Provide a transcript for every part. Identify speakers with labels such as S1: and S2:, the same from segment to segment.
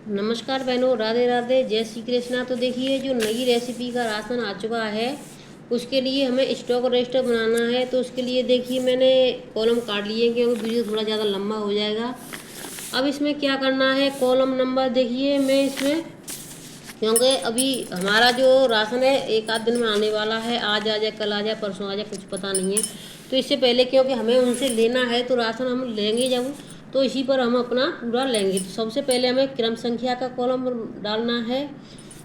S1: नमस्कार बहनों, राधे राधे, जय श्री कृष्णा। तो देखिए, जो नई रेसिपी का राशन आ चुका है उसके लिए हमें स्टॉक रजिस्टर बनाना है। तो उसके लिए देखिए मैंने कॉलम काट लिए क्योंकि वीडियो थोड़ा ज़्यादा लंबा हो जाएगा। अब इसमें क्या करना है, कॉलम नंबर देखिए मैं इसमें, क्योंकि अभी हमारा जो राशन है एक आध दिन में आने वाला है, आज आ जाए, कल आ जाए, परसों आ जाए, कुछ पता नहीं है। तो इससे पहले क्योंकि हमें उनसे लेना है तो राशन हम लेंगे जब, तो इसी पर हम अपना पूरा लेंगे। तो सबसे पहले हमें क्रम संख्या का कॉलम डालना है।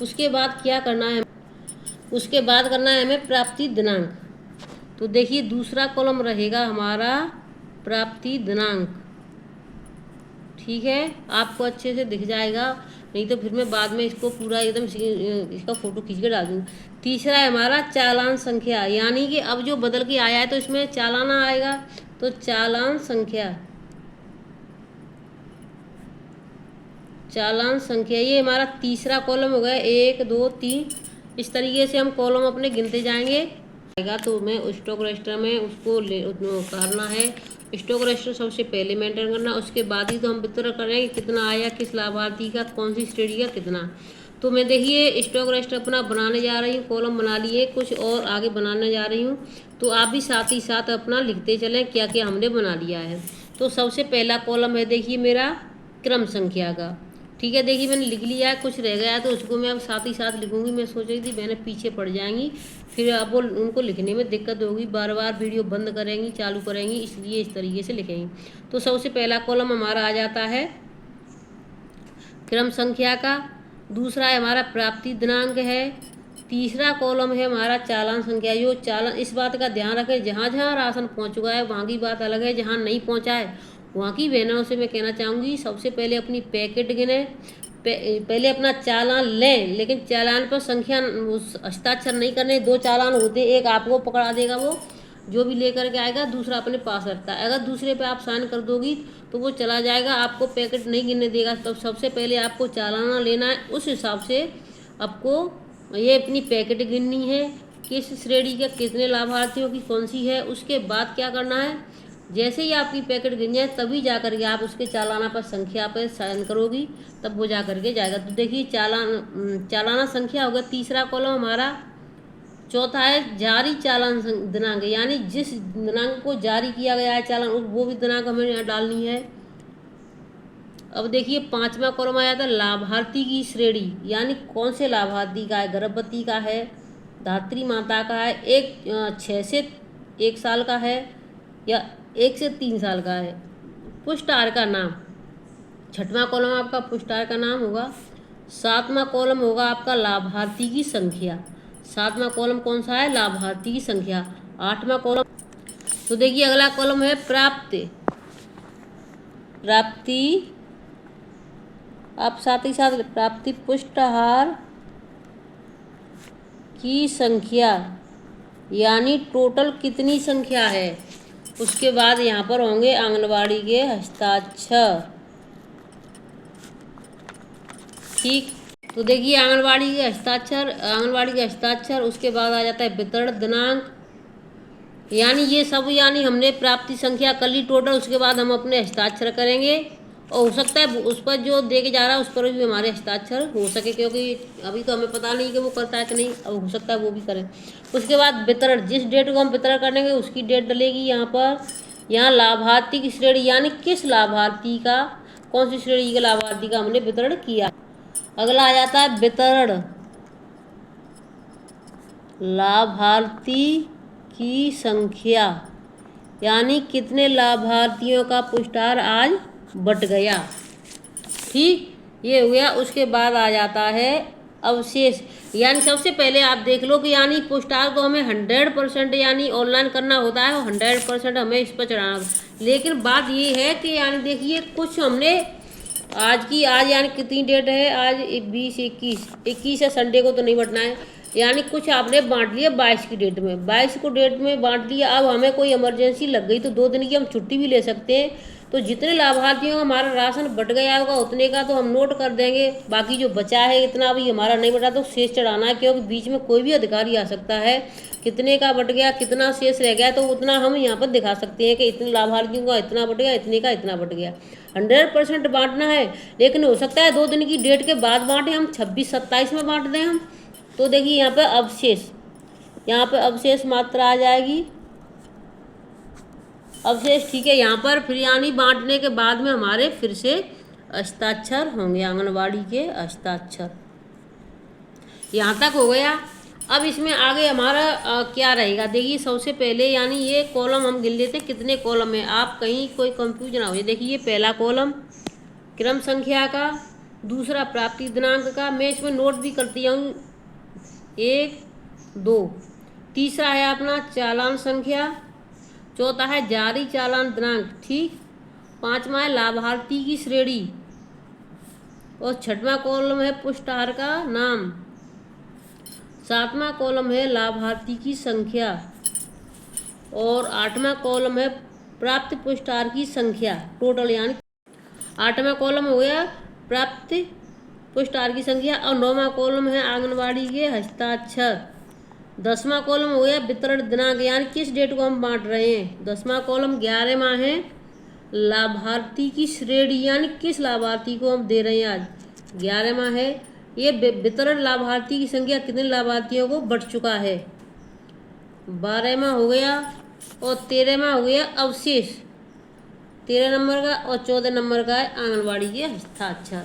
S1: उसके बाद क्या करना है, उसके बाद करना है हमें प्राप्ति दिनांक। तो देखिए दूसरा कॉलम रहेगा हमारा प्राप्ति दिनांक। ठीक है, आपको अच्छे से दिख जाएगा, नहीं तो फिर मैं बाद में इसको पूरा एकदम इसका फ़ोटो खींच के डाल दूँगी। तीसरा है हमारा चालान संख्या, यानी कि अब जो बदल के आया है तो इसमें चालाना आएगा, तो चालान संख्या, चालान संख्या ये हमारा तीसरा कॉलम हो गया। 1 2 3 इस तरीके से हम कॉलम अपने गिनते जाएंगे। तो मैं स्टॉक रजिस्टर में उसको करना है। स्टॉक रजिस्टर सबसे पहले मेंटेन करना, उसके बाद ही तो हम वितरण करेंगे कितना आया, किस लाभार्थी का, कौन सी श्रेणी का कितना। तो मैं देखिए स्टॉक रजिस्टर अपना बनाने जा रही हूँ, कॉलम बना लिए, कुछ और आगे बनाने जा रही हूँ। तो आप भी साथ ही साथ अपना लिखते चलें क्या क्या हमने बना लिया है। तो सबसे पहला कॉलम है देखिए मेरा क्रम संख्या का। ठीक है, देखिए मैंने लिख लिया है, कुछ रह गया है तो उसको मैं अब साथ ही साथ लिखूंगी। मैं सोच रही थी मैंने पीछे पड़ जाएंगी, फिर अब वो उनको लिखने में दिक्कत होगी, बार बार वीडियो बंद करेंगी चालू करेंगी, इसलिए इस तरीके से लिखेंगी। तो सबसे पहला कॉलम हमारा आ जाता है क्रम संख्या का, दूसरा है हमारा प्राप्ति दिनांक है, तीसरा कॉलम है हमारा चालान संख्या। जो चालान, इस बात का ध्यान रखें जहाँ जहाँ राशन पहुँच चुका है वहाँ की बात अलग है, जहाँ नहीं पहुँचा है वहाँ की बहनों से मैं कहना चाहूँगी सबसे पहले अपनी पैकेट गिने, पहले अपना चालान लें, लेकिन चालान पर संख्या हस्ताक्षर नहीं करने। 2 चालान होते, एक आपको पकड़ा देगा वो जो भी लेकर के आएगा, दूसरा अपने पास रखता है। अगर दूसरे पे आप साइन कर दोगी तो वो चला जाएगा, आपको पैकेट नहीं गिनने देगा। तब सबसे पहले आपको चालाना लेना है, उस हिसाब से आपको ये अपनी पैकेट गिननी है, किस श्रेणी के कितने लाभार्थियों की कौन सी है। उसके बाद क्या करना है, जैसे ही आपकी पैकेट गिन जाए तभी जा करके आप उसके चालाना पर संख्या पर साइन करोगी, तब वो जा करके जाएगा। तो देखिए चालाना संख्या होगा तीसरा कॉलम हमारा। चौथा है जारी चालान दिनांक, यानी जिस दिनांक को जारी किया गया है चालान वो भी दिनांक हमें यहाँ डालनी है। अब देखिए पांचवा कॉलम आया था लाभार्थी की श्रेणी, यानी कौन से लाभार्थी का है, गर्भवती का है, धात्री माता का है, 6 से 1 साल का है, या 1 से 3 साल का है। पुष्टार का नाम, छठवां कॉलम आपका पुष्टार का नाम होगा। सातवां कॉलम होगा आपका लाभार्थी की संख्या, सातवां कॉलम कौन सा है, लाभार्थी की संख्या। आठवां कॉलम, तो देखिए अगला कॉलम है प्राप्ति, आप साथ ही साथ प्राप्ति पुष्टाहार की संख्या, यानी टोटल कितनी संख्या है। उसके बाद यहाँ पर होंगे आंगनवाड़ी के हस्ताक्षर। ठीक, तो देखिए आंगनवाड़ी के हस्ताक्षर, उसके बाद आ जाता है वितरण दिनांक, यानी ये सब, यानी हमने प्राप्ति संख्या कर ली टोटल। उसके बाद हम अपने हस्ताक्षर करेंगे, और हो सकता है उस पर जो दे के जा रहा है उस पर भी हमारे हस्ताक्षर हो सके, क्योंकि अभी तो हमें पता नहीं कि वो करता है कि नहीं, अब हो सकता है वो भी करें। उसके बाद वितरण, जिस डेट को हम वितरण करेंगे उसकी डेट डलेगी यहाँ पर। यहाँ लाभार्थी की श्रेणी, यानी किस लाभार्थी का, कौन सी श्रेणी के लाभार्थी का हमने वितरण किया। अगला आ जाता है वितरण, लाभार्थी की संख्या, यानी कितने लाभार्थियों का पुष्टार आज बट गया। ठीक, ये हो गया। उसके बाद आ जाता है अवशेष, यानी सबसे पहले आप देख लो कि यानी पुष्टार को हमें 100% यानी ऑनलाइन करना होता है, और 100% हमें इस पर चढ़ाना। लेकिन बात ये है कि यानी देखिए कुछ हमने आज यानी कितनी डेट है, आज 21 है, संडे को तो नहीं बटना है, यानी कुछ आपने बांट लिया 22 की डेट में, 22 को डेट में बांट लिया। अब हमें कोई इमरजेंसी लग गई तो 2 दिन की हम छुट्टी भी ले सकते हैं, तो जितने लाभार्थियों का हमारा राशन बट गया होगा उतने का तो हम नोट कर देंगे, बाकी जो बचा है इतना भी हमारा नहीं बटा तो शेष चढ़ाना है, क्योंकि बीच में कोई भी अधिकारी आ सकता है। कितने का बट गया, कितना शेष रह गया, तो उतना हम यहाँ पर दिखा सकते हैं कि इतने लाभार्थियों का इतना बट गया, इतने का इतना बट गया। 100% बांटना है, लेकिन हो सकता है 2 दिन की डेट के बाद बांटें, हम 26-27 में बांट दें हम। तो देखिए यहाँ पर अवशेष, यहाँ पर अवशेष मात्रा आ जाएगी अवशेष, ठीक है। यहाँ पर फिर यानी बांटने के बाद में हमारे फिर से हस्ताक्षर होंगे, आंगनवाड़ी के हस्ताक्षर। यहाँ तक हो गया। अब इसमें आगे हमारा क्या रहेगा, देखिए सबसे पहले यानी ये कॉलम हम गिन लेते हैं कितने कॉलम है, आप कहीं कोई कंफ्यूज ना हो जाए। देखिए ये पहला कॉलम क्रम संख्या का, दूसरा प्राप्ति दिनांक का, मैं इसमें नोट भी करती हूँ 1 2, तीसरा है अपना चालान संख्या, चौथा है जारी चालान दिनांक, ठीक, पांचवा है लाभार्थी की श्रेणी, और छठवां कॉलम है पुष्टाहार का नाम, सातवां कॉलम है लाभार्थी की संख्या, और आठवां कॉलम है प्राप्त पुष्टाहार की संख्या टोटल, यानी 8वां कॉलम हो गया प्राप्त पुष्टाहार की संख्या, और 9वां कॉलम है आंगनवाड़ी के हस्ताक्षर, 10वां कॉलम हो गया वितरण दिनांक, यानी किस डेट को हम बांट रहे हैं। 10वां कॉलम 11वां है लाभार्थी की श्रेणी, यानी किस लाभार्थी को हम दे रहे हैं आज, 11वां है। ये वितरण लाभार्थी की संख्या कितने लाभार्थियों को बढ़ चुका है, 12वां हो गया, और 13वां हो गया अवशेष 13 नंबर का, और 14 नंबर का है आंगनवाड़ी के हस्ताक्षर।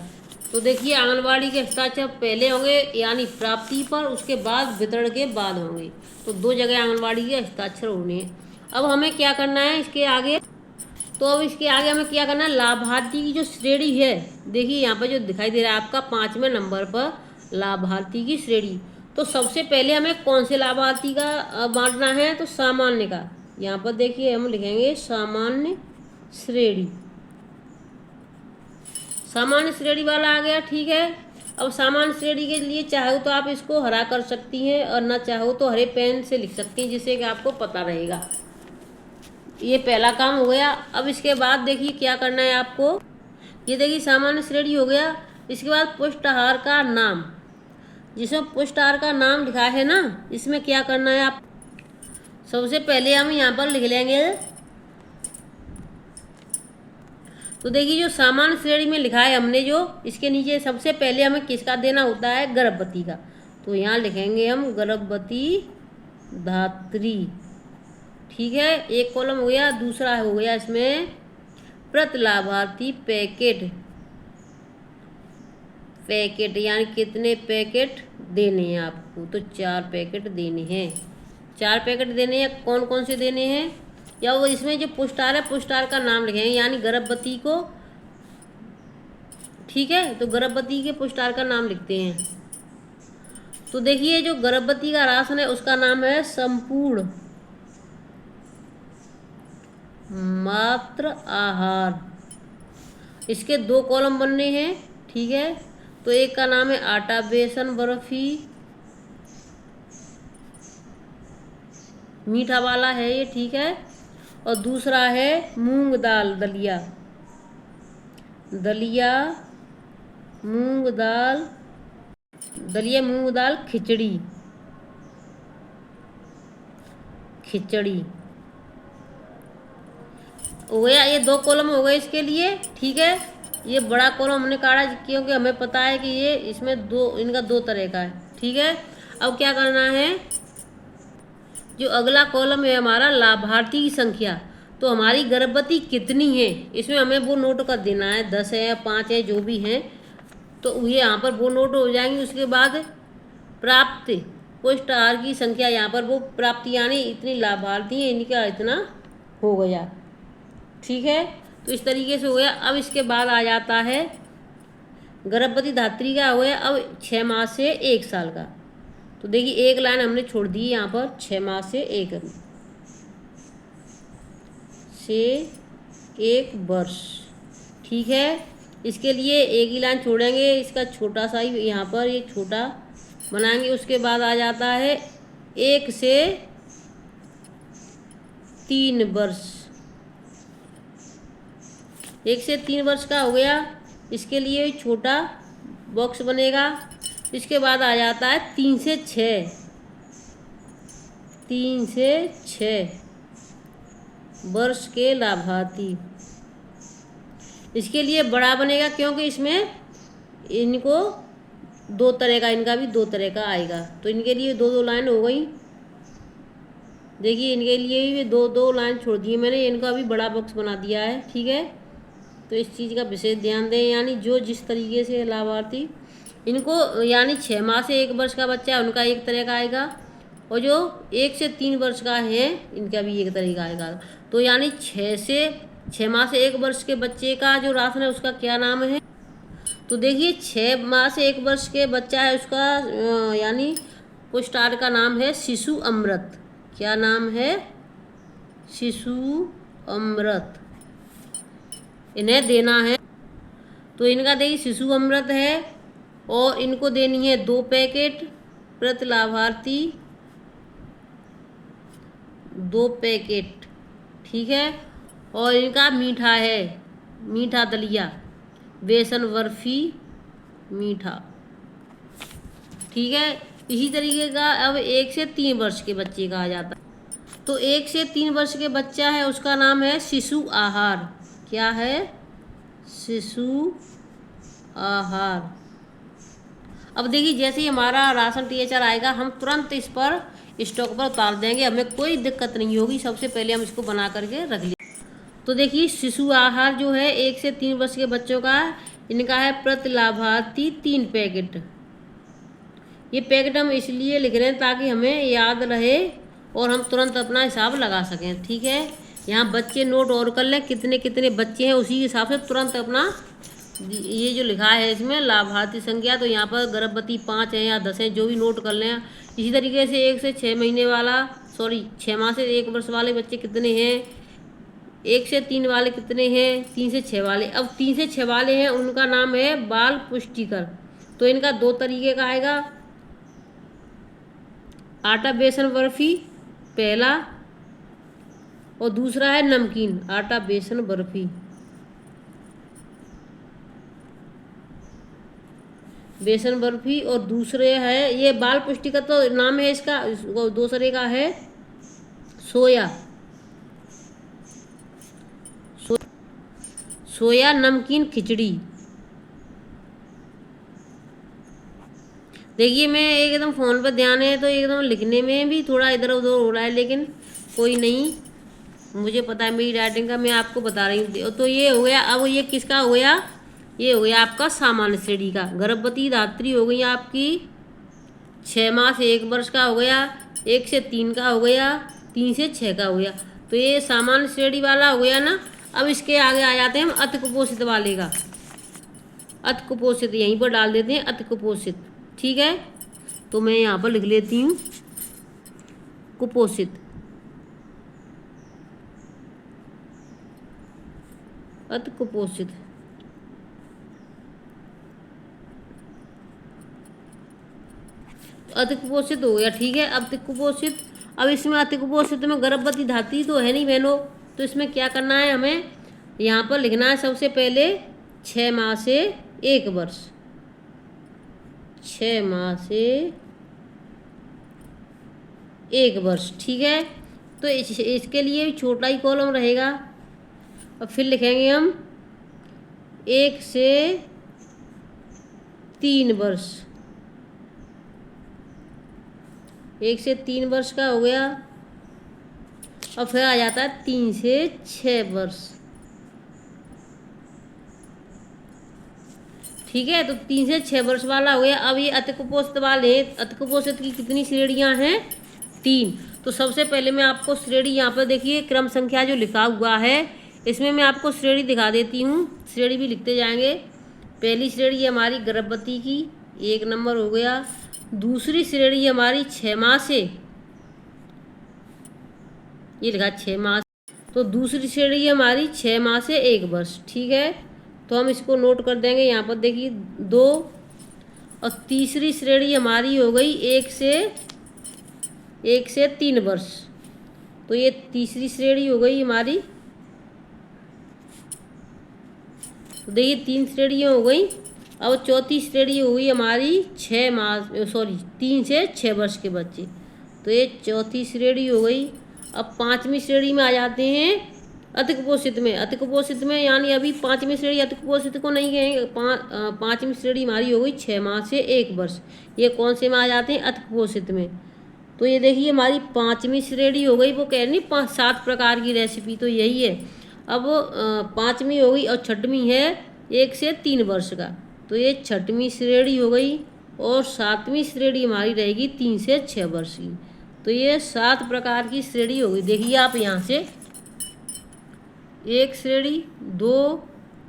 S1: तो देखिए आंगनवाड़ी के हस्ताक्षर पहले होंगे यानी प्राप्ति पर, उसके बाद वितरण के बाद होंगे, तो 2 जगह आंगनवाड़ी के हस्ताक्षर होने हैं। अब हमें क्या करना है इसके आगे, तो अब इसके आगे हमें क्या करना है, लाभार्थी की जो श्रेणी है, देखिए यहाँ पर जो दिखाई दे रहा है आपका 5वें नंबर पर लाभार्थी की श्रेणी, तो सबसे पहले हमें कौन से लाभार्थी का बांटना है, तो सामान्य का। यहाँ पर देखिए हम लिखेंगे सामान्य श्रेणी, सामान्य श्रेणी वाला आ गया, ठीक है। अब सामान्य श्रेणी के लिए चाहो तो आप इसको हरा कर सकती हैं, और ना चाहो तो हरे पेन से लिख सकती हैं, जिससे कि आपको पता रहेगा। ये पहला काम हो गया। अब इसके बाद देखिए क्या करना है आपको, ये देखिए सामान्य श्रेणी हो गया, इसके बाद पुष्टाहार का नाम, जिसमें पुष्टाहार का नाम लिखा है ना, इसमें क्या करना है आप, सबसे पहले हम यहाँ पर लिख लेंगे, तो देखिए जो सामान्य श्रेणी में लिखा है हमने जो, इसके नीचे सबसे पहले हमें किसका देना होता है, गर्भवती का, तो यहाँ लिखेंगे हम गर्भवती धात्री, ठीक है। एक कॉलम हो गया। दूसरा हो गया इसमें प्रति लाभार्थी पैकेट, पैकेट यानी कितने पैकेट देने हैं आपको, तो 4 पैकेट देने हैं, 4 पैकेट देने हैं। कौन कौन से देने हैं, या वो इसमें जो पुष्टाहार है पुष्टाहार का नाम लिखेंगे, यानी गर्भवती को, ठीक है, तो गर्भवती के पुष्टाहार का नाम लिखते हैं। तो देखिए जो गर्भवती का राशन है उसका नाम है संपूर्ण मात्र आहार, इसके 2 कॉलम बनने हैं, ठीक है। तो एक का नाम है आटा बेसन बर्फी, मीठा वाला है ये, ठीक है, और दूसरा है मूंग दाल दलिया, दलिया मूंग दाल, दलिया मूंग दाल खिचड़ी, खिचड़ी हो गया। ये 2 कॉलम हो गए इसके लिए, ठीक है। ये बड़ा कॉलम हमने काटा क्योंकि हमें पता है कि ये इसमें इनका 2 तरह का है, ठीक है। अब क्या करना है, जो अगला कॉलम है हमारा लाभार्थी की संख्या, तो हमारी गर्भवती कितनी है इसमें हमें वो नोट कर देना है, 10 है या 5 है जो भी हैं, तो ये यहाँ पर वो नोट हो जाएंगे। उसके बाद प्राप्त पुष्टाहार की संख्या, यहाँ पर वो प्राप्ति यानी इतनी लाभार्थी हैं, इनका इतना हो गया, ठीक है। तो इस तरीके से हो गया। अब इसके बाद आ जाता है गर्भवती धात्री का हो गया अब 6 माह से 1 साल का, तो देखिए एक लाइन हमने छोड़ दी यहाँ पर, 6 माह से 1 वर्ष, ठीक है। इसके लिए एक ही लाइन छोड़ेंगे, इसका छोटा सा ही यहाँ पर ये छोटा बनाएंगे। उसके बाद आ जाता है 1 से 3 वर्ष, 1 से 3 वर्ष का हो गया, इसके लिए छोटा बॉक्स बनेगा। इसके बाद आ जाता है 3 से 6, 3 से 6 वर्ष के लाभार्थी। इसके लिए बड़ा बनेगा क्योंकि इसमें इनको 2 तरह का, इनका भी 2 तरह का आएगा। तो इनके लिए 2-2 लाइन हो गई। देखिए इनके लिए भी 2-2 लाइन छोड़ दी मैंने, इनका भी बड़ा बॉक्स बना दिया है। ठीक है, तो इस चीज़ का विशेष ध्यान दें। यानी जो जिस तरीके से लाभार्थी इनको, यानी 6 माह से 1 वर्ष का बच्चा है उनका एक तरह का आएगा, और जो 1 से 3 वर्ष का है इनका भी एक तरह का आएगा। तो यानी 6 माह से 1 वर्ष के बच्चे का जो राशन है उसका क्या नाम है? तो देखिए 6 माह से 1 वर्ष के बच्चा है उसका यानी पुष्टाहार का नाम है शिशु अमृत। क्या नाम है? शिशु अमृत इन्हें देना है। तो इनका देखिए शिशु अमृत है, और इनको देनी है 2 पैकेट प्रति लाभार्थी, 2 पैकेट। ठीक है, और इनका मीठा है, मीठा दलिया, बेसन बर्फी, मीठा। ठीक है, इसी तरीके का अब 1 से 3 वर्ष के बच्चे का आ जाता है। तो 1 से 3 वर्ष के बच्चा है उसका नाम है शिशु आहार। क्या है? शिशु आहार। अब देखिए जैसे ही हमारा राशन THR आएगा हम तुरंत इस पर स्टॉक पर उतार देंगे, हमें कोई दिक्कत नहीं होगी। सबसे पहले हम इसको बना करके रख लें। तो देखिए शिशु आहार जो है 1 से 3 वर्ष के बच्चों का, इनका है प्रति लाभार्थी 3 पैकेट। ये पैकेट हम इसलिए लिख रहे हैं ताकि हमें याद रहे और हम तुरंत अपना हिसाब लगा सकें। ठीक है, यहाँ बच्चे नोट और कर लें कितने कितने बच्चे हैं, उसी हिसाब से तुरंत अपना ये जो लिखा है इसमें लाभार्थी संख्या, तो यहाँ पर गर्भवती 5 है या 10 है, जो भी नोट कर लें। इसी तरीके से 1 से 6 महीने वाला 6 माह से 1 वर्ष वाले बच्चे कितने हैं, 1 से 3 वाले कितने हैं, 3 से 6 वाले। अब 3 से 6 वाले हैं उनका नाम है बाल पुष्टिकर। तो इनका 2 तरीके का आएगा, आटा बेसन बर्फी पहला, और दूसरा है नमकीन आटा बेसन बर्फी। बेसन बर्फी और दूसरे है ये बाल पुष्टिकर, तो नाम है इसका, दूसरे का है सोया सोया नमकीन खिचड़ी। देखिए मैं एकदम फ़ोन पर ध्यान है तो एकदम लिखने में भी थोड़ा इधर उधर हो रहा है, लेकिन कोई नहीं, मुझे पता है मेरी राइटिंग का, मैं आपको बता रही हूँ। तो ये हो गया। अब ये किसका हो गया? ये हो गया आपका सामान्य श्रेणी का। गर्भवती धात्री हो गई आपकी 6 माह से 1 वर्ष का हो गया, 1 से 3 का हो गया, 3 से 6 का हो गया। तो ये सामान्य श्रेणी वाला हो गया ना। अब इसके आगे आ जाते हैं हम अति कुपोषित वाले का। अति कुपोषित यहीं पर डाल देते हैं, अति कुपोषित। ठीक है, तो मैं यहाँ पर लिख लेती हूँ कुपोषित, अति कुपोषित। अति कुपोषित हो गया। ठीक है, अति कुपोषित। अब इसमें अति कुपोषित में गर्भवती धात्री तो है नहीं बहनों, तो इसमें क्या करना है, हमें यहाँ पर लिखना है सबसे पहले 6 माह से 1 वर्ष, 6 माह से 1 वर्ष। ठीक है, तो इसके लिए छोटा ही कॉलम रहेगा। और फिर लिखेंगे हम 1 से 3 वर्ष, 1 से 3 वर्ष का हो गया। और फिर आ जाता है 3 से 6 वर्ष। ठीक है, तो 3 से 6 वर्ष वाला हो गया। अब ये अति कुपोषित वाले, अति कुपोषित की कितनी श्रेणियां हैं? 3। तो सबसे पहले मैं आपको श्रेणी, यहाँ पर देखिए क्रम संख्या जो लिखा हुआ है इसमें मैं आपको श्रेणी दिखा देती हूँ, श्रेणी भी लिखते जाएंगे। पहली श्रेणी हमारी गर्भवती की 1 नंबर हो गया। दूसरी श्रेणी हमारी 6 माह से, ये लिखा 6 माह, तो दूसरी श्रेणी हमारी 6 माह से 1 वर्ष। ठीक है, तो हम इसको नोट कर देंगे यहाँ पर देखिए 2। और तीसरी श्रेणी हमारी हो गई 1 से 3 वर्ष, तो ये तीसरी श्रेणी हो गई हमारी। तो देखिए 3 श्रेणियाँ हो गई। अब चौथी श्रेणी हुई हमारी 3 से 6 वर्ष के बच्चे, तो ये चौथी श्रेणी हो गई। अब 5वीं श्रेणी में आ जाते हैं अति कुपोषित में। अति कुपोषित में यानी अभी 5वीं श्रेणी अति कुपोषित को नहीं कहेंगे। 5वीं श्रेणी हमारी हो गई 6 माह से 1 वर्ष। ये कौन से में आ जाते हैं? अति कुपोषित में। तो ये देखिए हमारी 5वीं श्रेणी हो गई। वो कह रही 7 प्रकार की रेसिपी, तो यही है। अब 5वीं हो गई और 6वीं है 1 से 3 वर्ष का, तो ये 6वीं श्रेणी हो गई। और 7वीं श्रेणी हमारी रहेगी 3 से 6 वर्ष की। तो ये 7 प्रकार की श्रेणी हो गई। देखिए आप यहाँ से 1 श्रेणी, 2,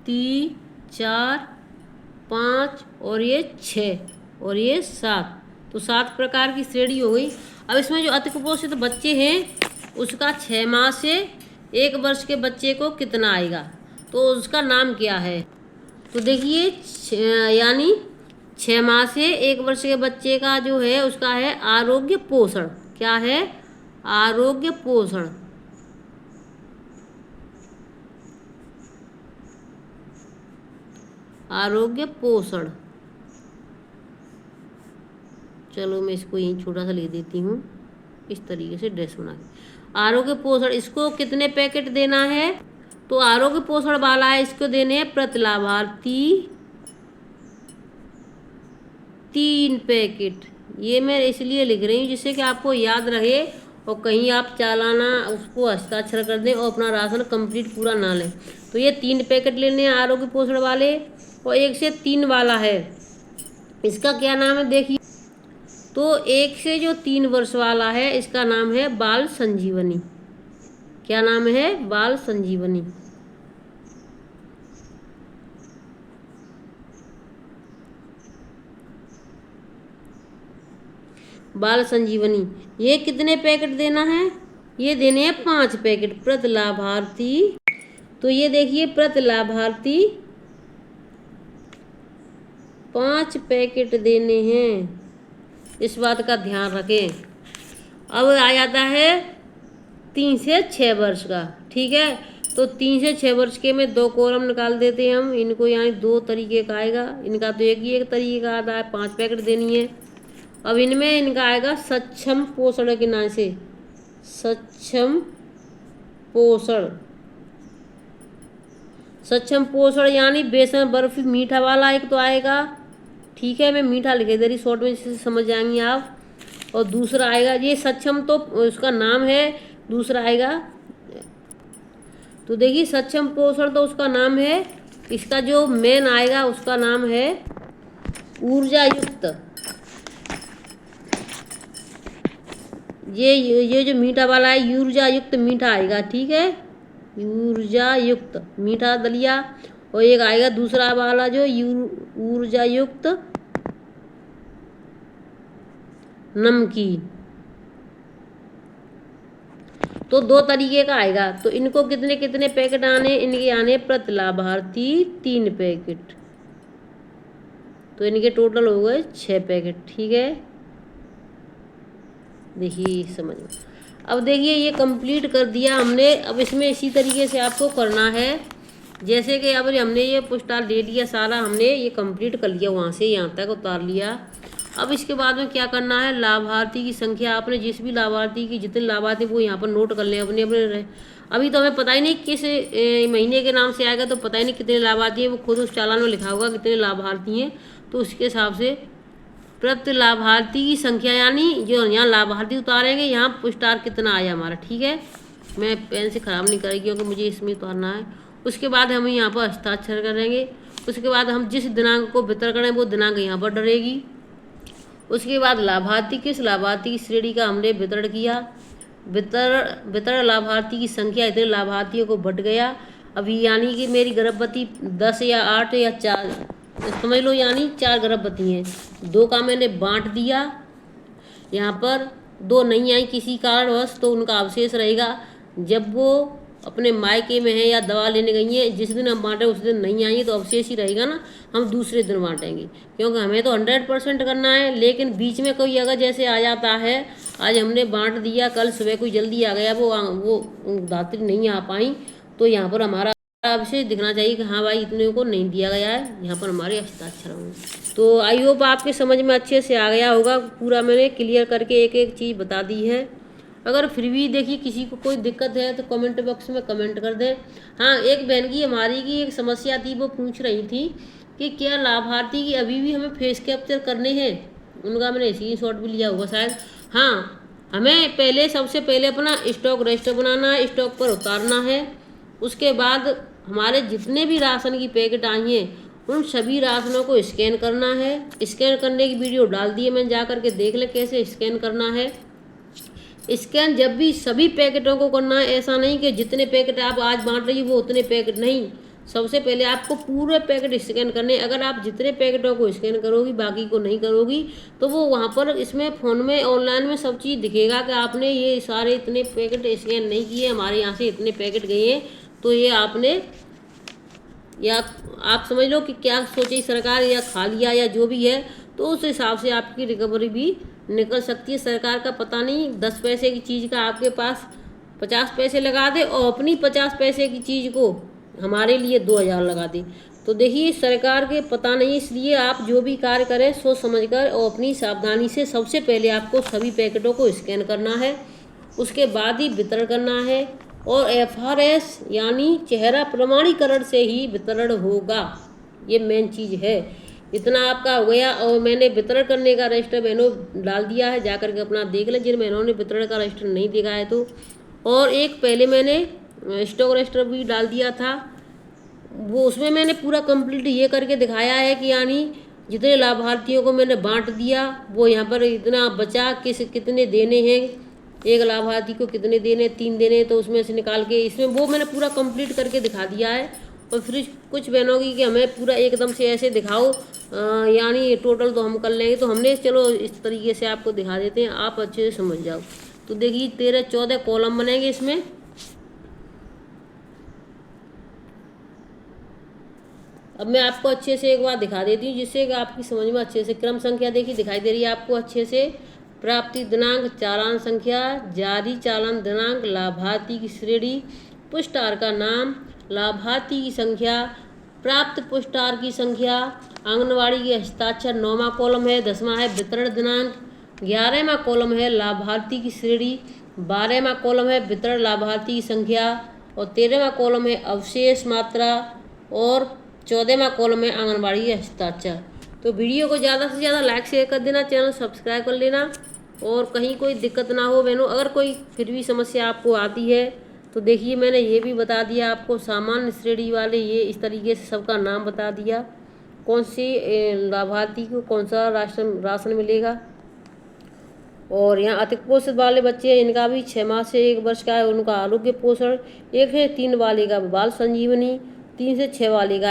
S1: 3, 4, 5 और ये 6 और ये 7, तो 7 प्रकार की श्रेणी हो गई। अब इसमें जो अति कुपोषित बच्चे हैं उसका 6 माह से 1 वर्ष के बच्चे को कितना आएगा, तो उसका नाम क्या है? तो देखिए यानी 6 माह से 1 वर्ष के बच्चे का जो है उसका है आरोग्य पोषण। क्या है? आरोग्य पोषण। आरोग्य पोषण। चलो मैं इसको यहीं छोटा सा लिख देती हूँ, इस तरीके से ड्रेस बना के। आरोग्य पोषण, इसको कितने पैकेट देना है? तो आरोग्य पोषण वाला है, इसको देने हैं प्रति लाभार्थी 3 पैकेट। ये मैं इसलिए लिख रही हूँ जिससे कि आपको याद रहे और कहीं आप चालाना उसको हस्ताक्षर कर दें और अपना राशन कंप्लीट पूरा ना लें। तो ये 3 पैकेट लेने हैं आरोग्य पोषण वाले। और 1 से 3 वाला है, इसका क्या नाम है? देखिए तो 1 से जो 3 वर्ष वाला है इसका नाम है बाल संजीवनी। क्या नाम है? बाल संजीवनी। बाल संजीवनी। ये कितने पैकेट देना है? ये देने हैं 5 पैकेट प्रति लाभार्थी। तो ये देखिए प्रति लाभार्थी 5 पैकेट देने हैं, इस बात का ध्यान रखें। अब आ जाता है 3 से 6 वर्ष का, ठीक है। तो 3 से 6 वर्ष के में 2 कॉलम निकाल देते हैं हम। इनको यानी 2 तरीके का आएगा, इनका तो एक तरीके का आता है, 5 पैकेट देनी है। अब इनमें इनका आएगा सक्षम पोषण के नाम से, सक्षम पोषण। सक्षम पोषण यानी बेसन बर्फी मीठा वाला एक तो आएगा, ठीक है। मैं मीठा लिखे दे रही शॉर्ट में, जिससे समझ जाएंगे आप। और दूसरा आएगा ये सक्षम, तो उसका नाम है, दूसरा आएगा। तो देखिए सक्षम पोषण तो उसका नाम है, इसका जो मेन आएगा उसका नाम है ऊर्जा युक्त। ये जो मीठा वाला है ऊर्जा युक्त मीठा आएगा, ठीक है। ऊर्जा युक्त मीठा दलिया। और एक आएगा दूसरा वाला जो ऊर्जा युक्त नमकीन। तो 2 तरीके का आएगा। तो इनको कितने कितने पैकेट आने? इनके आने प्रति लाभार्थी 3 पैकेट। तो इनके टोटल हो गए 6 पैकेट, ठीक है। देखिए समझ में। अब देखिए ये कंप्लीट कर दिया हमने। अब इसमें इसी तरीके से आपको करना है, जैसे कि अब हमने ये पुस्ताल ले लिया सारा, हमने ये कंप्लीट कर लिया, वहाँ से यहाँ तक उतार लिया। अब इसके बाद में क्या करना है? लाभार्थी की संख्या, आपने जिस भी लाभार्थी की जितने लाभार्थी वो यहाँ पर नोट कर लें अपने अपने। अभी तो हमें पता ही नहीं किस महीने के नाम से आएगा, तो पता ही नहीं कितने लाभार्थी हैं, वो खुद उस चालान में लिखा होगा कितने लाभार्थी हैं। तो उसके हिसाब से प्रति लाभार्थी की संख्या, यानी जो यहाँ लाभार्थी उतारेंगे यहाँ पुस्तार कितना आया हमारा, ठीक है। मैं पेन से ख़राब नहीं करेगी क्योंकि मुझे इसमें उतारना है। उसके बाद हम यहाँ पर हस्ताक्षर करेंगे। उसके बाद हम जिस दिनांक को वितरण करें वो दिनांक यहाँ पर डलेगी। उसके बाद लाभार्थी, किस लाभार्थी की श्रेणी का हमने वितरण किया, वितरण लाभार्थी की संख्या इतने लाभार्थियों को बट गया। अभी यानी कि मेरी गर्भवती 10 या 8 या 4 समझ लो, यानी 4 गर्भवती हैं। 2 का मैंने बांट दिया, यहाँ पर 2 नहीं आई किसी कारणवश, तो उनका अवशेष रहेगा। जब वो अपने मायके में है या दवा लेने गई हैं, जिस दिन हम बांटे उस दिन नहीं आएंगे तो अवशेष ही रहेगा ना, हम दूसरे दिन बांटेंगे, क्योंकि हमें तो 100% करना है। लेकिन बीच में कोई अगर जैसे आ जाता है, आज हमने बांट दिया, कल सुबह कोई जल्दी आ गया, वो धात्री नहीं आ पाई, तो यहाँ पर हमारा अवशेष दिखना चाहिए कि हाँ भाई इतने को नहीं दिया गया है, यहाँ पर हमारे हस्ताक्षर होंगे। तो आई होप आपके समझ में अच्छे से आ गया होगा। पूरा मैंने क्लियर करके एक एक चीज़ बता दी है। अगर फिर भी देखिए किसी को कोई दिक्कत है तो कमेंट बॉक्स में कमेंट कर दें। हाँ, एक बहन की हमारी की एक समस्या थी, वो पूछ रही थी कि क्या लाभार्थी की अभी भी हमें फेस कैप्चर करने हैं। उनका मैंने स्क्रीन शॉट भी लिया होगा शायद। हाँ, हमें पहले सबसे पहले अपना स्टॉक रजिस्टर बनाना है, स्टॉक पर उतारना है। उसके बाद हमारे जितने भी राशन की पैकेट आई हैं उन सभी राशनों को स्कैन करना है। स्कैन करने की वीडियो डाल दी है मैंने, जा करके देख ले कैसे स्कैन करना है। स्कैन जब भी सभी पैकेटों को करना है, ऐसा नहीं कि जितने पैकेट आप आज बांट रही वो उतने पैकेट नहीं। सबसे पहले आपको पूरे पैकेट स्कैन करने। अगर आप जितने पैकेटों को स्कैन करोगी बाकी को नहीं करोगी तो वो वहाँ पर इसमें फ़ोन में ऑनलाइन में सब चीज़ दिखेगा कि आपने ये सारे इतने पैकेट स्कैन नहीं किए, हमारे यहाँ से इतने पैकेट गए हैं, तो ये आपने, या आप समझ लो कि क्या सोची सरकार, या खा लिया या जो भी है, तो उस हिसाब से आपकी रिकवरी भी निकल सकती है। सरकार का पता नहीं 10 पैसे की चीज़ का आपके पास 50 पैसे लगा दे और अपनी 50 पैसे की चीज़ को हमारे लिए 2000 लगा दे। तो देखिए सरकार के पता नहीं, इसलिए आप जो भी कार्य करें सोच समझकर और अपनी सावधानी से सबसे पहले आपको सभी पैकेटों को स्कैन करना है, उसके बाद ही वितरण करना है। और FRS यानी चेहरा प्रमाणीकरण से ही वितरण होगा, ये मेन चीज़ है। इतना आपका हो गया। और मैंने वितरण करने का रजिस्टर बहनों डाल दिया है, जाकर के अपना देख लें जिन बहनों ने वितरण का रजिस्टर नहीं देखा है तो। और एक पहले मैंने स्टॉक रजिस्टर भी डाल दिया था, वो उसमें मैंने पूरा कंप्लीट ये करके दिखाया है कि यानी जितने लाभार्थियों को मैंने बांट दिया वो यहाँ पर इतना बचा, कितने देने हैं, एक लाभार्थी को कितने देने, 3 देने, तो उसमें से निकाल के इसमें वो मैंने पूरा कंप्लीट करके दिखा दिया है। और फिर कुछ बहनों की कि हमें पूरा एकदम से ऐसे दिखाओ, यानी टोटल तो हम कर लेंगे, तो हमने चलो इस तरीके से आपको दिखा देते हैं, आप अच्छे से समझ जाओ। तो देखिए 13-14 कॉलम बनेंगे इसमें। अब मैं आपको अच्छे से एक बार दिखा देती हूँ जिससे कि आपकी समझ में अच्छे से क्रम संख्या देखिए दिखाई दे रही है आपको अच्छे से। प्राप्ति दिनांक, चालान संख्या, जारी चालान दिनांक, लाभार्थी की श्रेणी, पुष्टार का नाम, लाभार्थी की संख्या, प्राप्त पुष्टार की संख्या, आंगनवाड़ी के हस्ताक्षर 9वां कॉलम है। 10वां है वितरण दिनांक, 11वां कॉलम है लाभार्थी की श्रेणी, 12वां कॉलम है वितरण लाभार्थी की संख्या, और 13वां कॉलम है अवशेष मात्रा, और 14वां कॉलम है आंगनबाड़ी के हस्ताक्षर। तो वीडियो को ज़्यादा से ज़्यादा लाइक शेयर कर देना, चैनल सब्सक्राइब कर लेना, और कहीं कोई दिक्कत ना हो बहनों। अगर कोई फिर भी समस्या आपको आती है तो देखिए मैंने ये भी बता दिया आपको, सामान्य श्रेणी वाले ये इस तरीके से सबका नाम बता दिया, कौन सी लाभार्थी को कौन सा राशन मिलेगा। और यहाँ अति पोषित वाले बच्चे हैं, इनका भी 6 माह से 1 वर्ष का है उनका आरोग्य पोषण। 1 से 3 वाले का बाल संजीवनी, 3 से 6 वाले का